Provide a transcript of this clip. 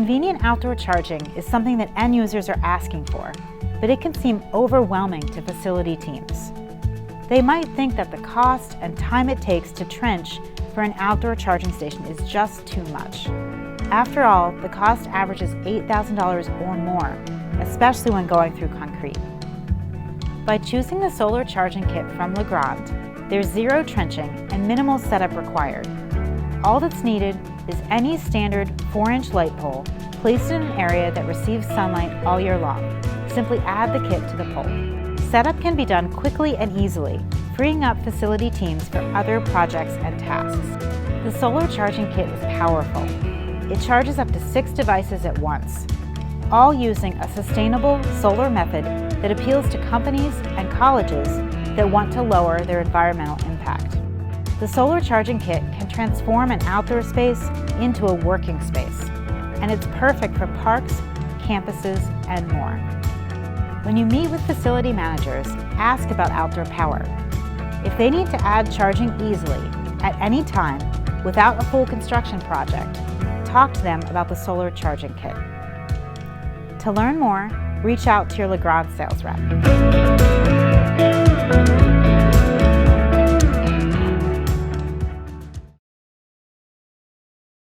Convenient outdoor charging is something that end users are asking for, but it can seem overwhelming to facility teams. They might think that the cost and time it takes to trench for an outdoor charging station is just too much. After all, the cost averages $8,000 or more, especially when going through concrete. By choosing the solar charging kit from Legrand, there's zero trenching and minimal setup required. All that's needed is any standard 4-inch light pole placed in an area that receives sunlight all year long. Simply add the kit to the pole. Setup can be done quickly and easily, freeing up facility teams for other projects and tasks. The solar charging kit is powerful. It charges up to 6 devices at once, all using a sustainable solar method that appeals to companies and colleges that want to lower their environmental impact. The solar charging kit can transform an outdoor space into a working space, and it's perfect for parks, campuses, and more. When you meet with facility managers, ask about outdoor power. If they need to add charging easily, at any time, without a full construction project, talk to them about the solar charging kit. To learn more, reach out to your Legrand sales rep.